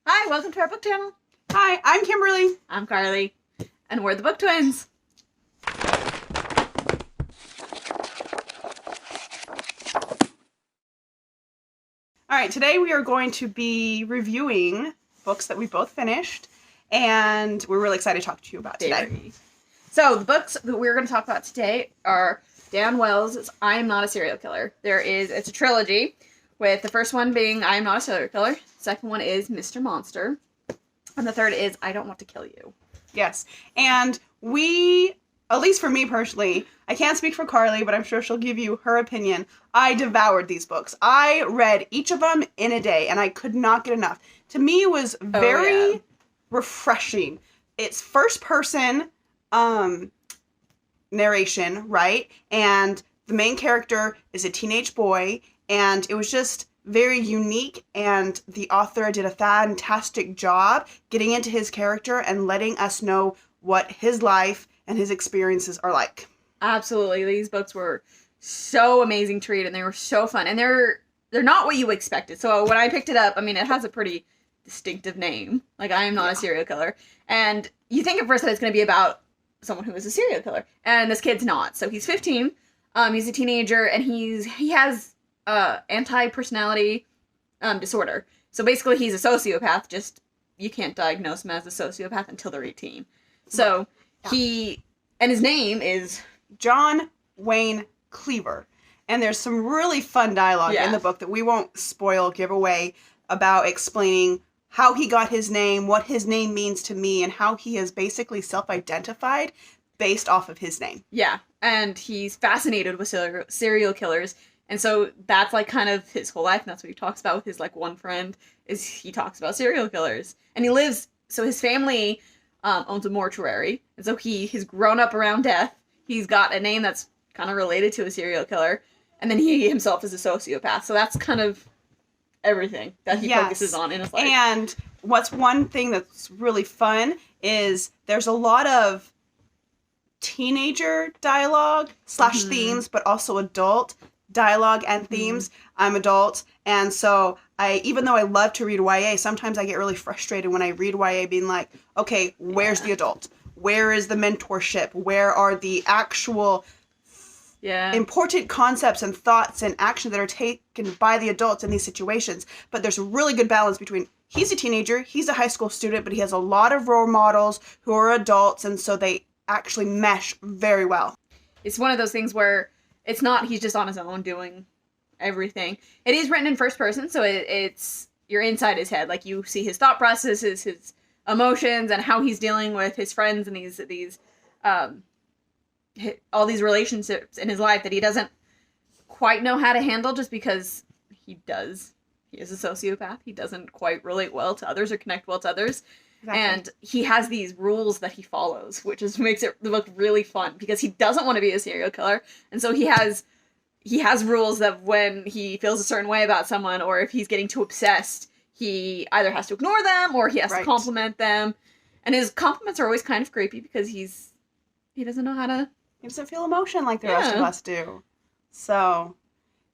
Hi, welcome to our book channel. Hi, I'm Kimberly. I'm Carly, and we're the Book Twins. All right, today we are going to be reviewing books that we both finished, and we're really excited to talk to you about today. So, the books that we're going to talk about today are Dan Wells' I Am Not a Serial Killer. It's a trilogy, with the first one being I Am Not a Serial Killer, the second one is Mr. Monster, and the third is I Don't Want to Kill You. Yes, and we, at least for me personally, I can't speak for Carly, but I'm sure she'll give you her opinion. I devoured these books. I read each of them in a day, and I could not get enough. To me, it was very refreshing. It's first person narration, right? And the main character is a teenage boy, and it was just very unique, and the author did a fantastic job getting into his character and letting us know what his life and his experiences are like. Absolutely. These books were so amazing to read, and they were so fun, and they're not what you expected. So when I picked it up, I mean, it has a pretty distinctive name, like I Am Not a Serial Killer, and you think at first that it's going to be about someone who is a serial killer, and this kid's not. So he's 15, he's a teenager, and he has anti-personality disorder. So basically he's a sociopath, just you can't diagnose him as a sociopath until they're 18. So and his name is John Wayne Cleaver. And there's some really fun dialogue in the book that we won't give away, about explaining how he got his name, what his name means to me, and how he has basically self-identified based off of his name. Yeah, and he's fascinated with serial killers, and so that's like kind of his whole life, and that's what he talks about with his like one friend, is he talks about serial killers. And so his family owns a mortuary, and so he's grown up around death. He's got a name that's kind of related to a serial killer, and then he himself is a sociopath. So that's kind of everything that he focuses on in his life. And what's one thing that's really fun is there's a lot of teenager dialogue / themes, but also adult dialogue and themes. I'm adult, and so even though I love to read YA, sometimes I get really frustrated when I read YA being like, okay, where's the adult? Where is the mentorship? Where are the actual important concepts and thoughts and actions that are taken by the adults in these situations? But there's a really good balance between he's a teenager, he's a high school student, but he has a lot of role models who are adults, and so they actually mesh very well. It's one of those things where it's not he's just on his own doing everything. It is written in first person, so it's you're inside his head. Like, you see his thought processes, his emotions, and how he's dealing with his friends and these all these relationships in his life that he doesn't quite know how to handle, just because he is a sociopath. He doesn't quite relate well to others or connect well to others. Exactly. And he has these rules that he follows, which makes the book really fun, because he doesn't want to be a serial killer, and so he has rules that when he feels a certain way about someone, or if he's getting too obsessed, he either has to ignore them or he has to compliment them. And his compliments are always kind of creepy, because he doesn't know how to... He doesn't feel emotion like the rest of us do. So,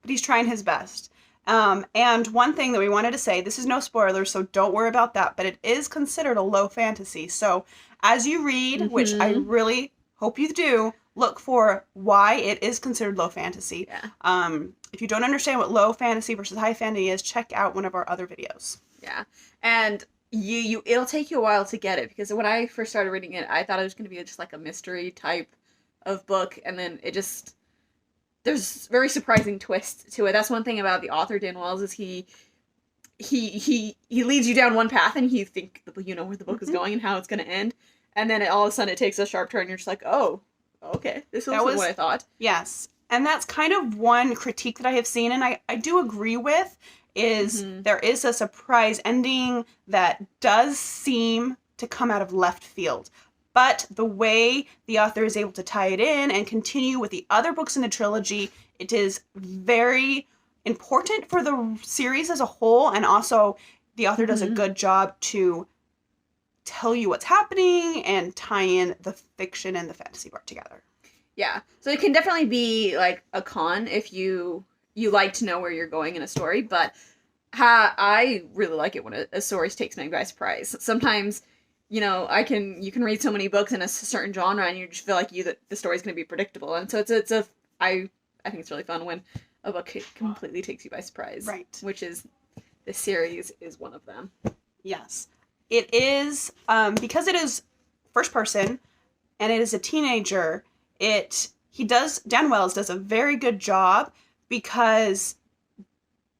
but he's trying his best. And one thing that we wanted to say, this is no spoilers, so don't worry about that, but it is considered a low fantasy. So as you read, which I really hope you do, look for why it is considered low fantasy. Yeah. If you don't understand what low fantasy versus high fantasy is, check out one of our other videos. Yeah. And it'll take you a while to get it, because when I first started reading it, I thought it was going to be just like a mystery type of book, and then there's very surprising twists to it. That's one thing about the author, Dan Wells, is he leads you down one path, and you think you know where the book is going and how it's going to end, and then all of a sudden it takes a sharp turn, and you're just like, oh, okay, this was what I thought. Yes, and that's kind of one critique that I have seen, and I do agree with, is there is a surprise ending that does seem to come out of left field. But the way the author is able to tie it in and continue with the other books in the trilogy, it is very important for the series as a whole. And also, the author does a good job to tell you what's happening and tie in the fiction and the fantasy part together. Yeah. So it can definitely be like a con if you like to know where you're going in a story. But I really like it when a story takes me by surprise. Sometimes, you know, you can read so many books in a certain genre and you just feel like that the story's going to be predictable. And so I think it's really fun when a book completely takes you by surprise. Right. Which is, this series is one of them. Yes. It is, because it is first person and it is a teenager, Dan Wells does a very good job because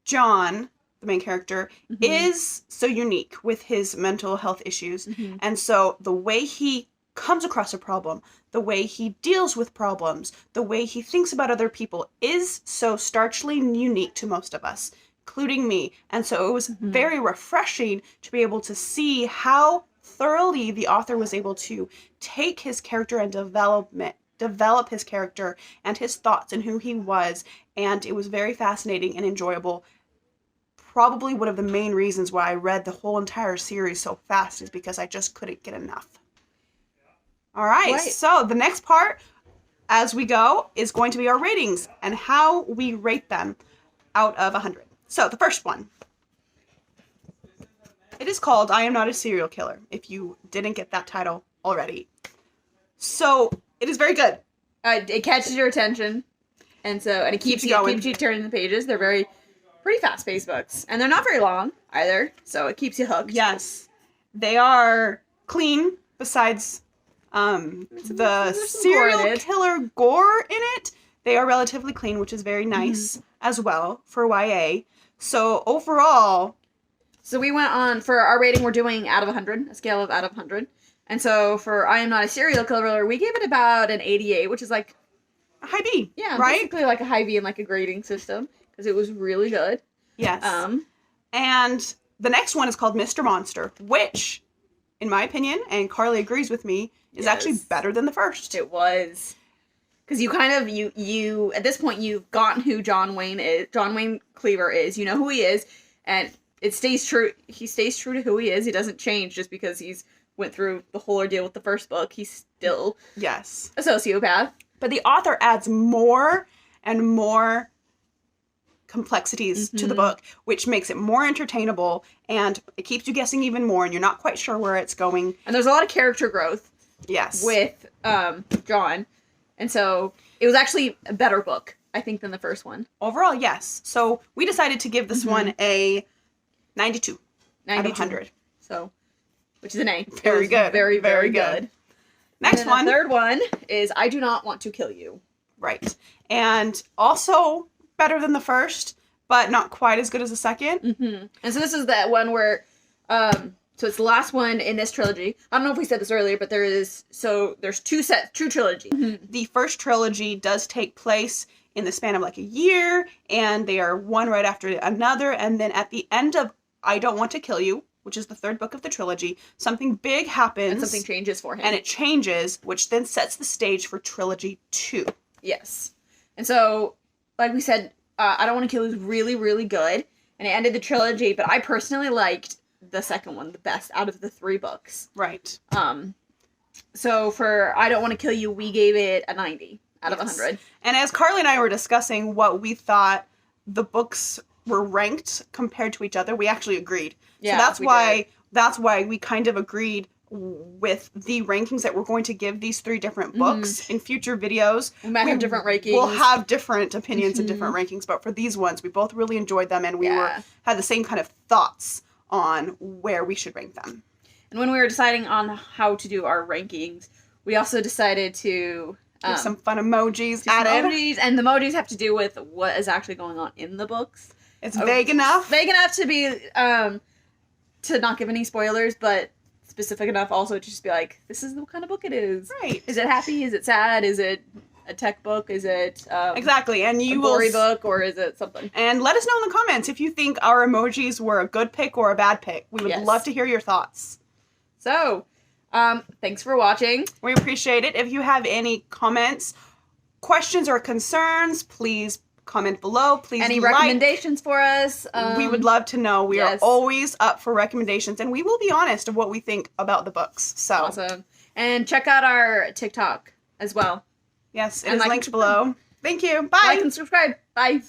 John, the main character, is so unique with his mental health issues. And so the way he comes across a problem, the way he deals with problems, the way he thinks about other people is so starkly unique to most of us, including me. And so it was very refreshing to be able to see how thoroughly the author was able to take his character and develop his character and his thoughts and who he was. And it was very fascinating and enjoyable. Probably one of the main reasons why I read the whole entire series so fast is because I just couldn't get enough. All right. So the next part, as we go, is going to be our ratings and how we rate them out of 100. So the first one. It is called I Am Not a Serial Killer, if you didn't get that title already. So it is very good. It catches your attention, and it keeps you turning the pages. They're pretty fast-paced books, and they're not very long either, so it keeps you hooked. Yes, they are clean. Besides the serial killer gore in it, they are relatively clean, which is very nice as well for YA. So overall, we went on for our rating. We're doing out of 100, a scale of out of 100. And so for I Am Not a Serial Killer, we gave it about an 88, which is like a high B. Yeah, right? Basically like a high B in like a grading system because it was really good. Yes. And the next one is called Mr. Monster, which, in my opinion, and Carly agrees with me, is actually better than the first. It was. Because you kind of, you at this point, you've gotten who John Wayne Cleaver is. You know who he is, and it stays true. He stays true to who he is. He doesn't change just because he's went through the whole ordeal with the first book. He's still a sociopath. But the author adds more and more complexities to the book, which makes it more entertainable, and it keeps you guessing even more, and you're not quite sure where it's going. And there's a lot of character growth. Yes. With John. And so it was actually a better book, I think, than the first one. Overall, yes. So we decided to give this one a 92 out of 100. So, which is an A. Very good. Very, very good. Next one. The third one is I Do Not Want to Kill You. Right. And also better than the first, but not quite as good as the second. And so this is that one where, so it's the last one in this trilogy. I don't know if we said this earlier, but there's two trilogy. The first trilogy does take place in the span of like a year, and they are one right after another, and then at the end of I Don't Want to Kill You, which is the third book of the trilogy, something big happens. And something changes for him. And it changes, which then sets the stage for Trilogy 2. Yes. And so, like we said, I Don't Want to Kill You is really, really good. And it ended the trilogy, but I personally liked the second one the best out of the three books. Right. So for I Don't Want to Kill You, we gave it a 90 out of 100. And as Carly and I were discussing what we thought the books were ranked compared to each other, we actually agreed. Yeah, so that's why we kind of agreed with the rankings that we're going to give these three different books in future videos. We might have different rankings. We'll have different opinions and different rankings, but for these ones, we both really enjoyed them, and we had the same kind of thoughts on where we should rank them. And when we were deciding on how to do our rankings, we also decided to give some fun emojis added. And the emojis have to do with what is actually going on in the books. It's vague enough. Vague enough to be to not give any spoilers, but specific enough also to just be like, this is the kind of book it is. Right. Is it happy? Is it sad? Is it a tech book? Is it exactly? And you a gory book, or is it something? And let us know in the comments if you think our emojis were a good pick or a bad pick. We would love to hear your thoughts. So, thanks for watching. We appreciate it. If you have any comments, questions, or concerns, please comment below. Please any recommendations for us. We would love to know. We are always up for recommendations, and we will be honest of what we think about the books. So awesome. And check out our TikTok as well. Yes, it is linked below. Thank you. Bye. Like and subscribe. Bye.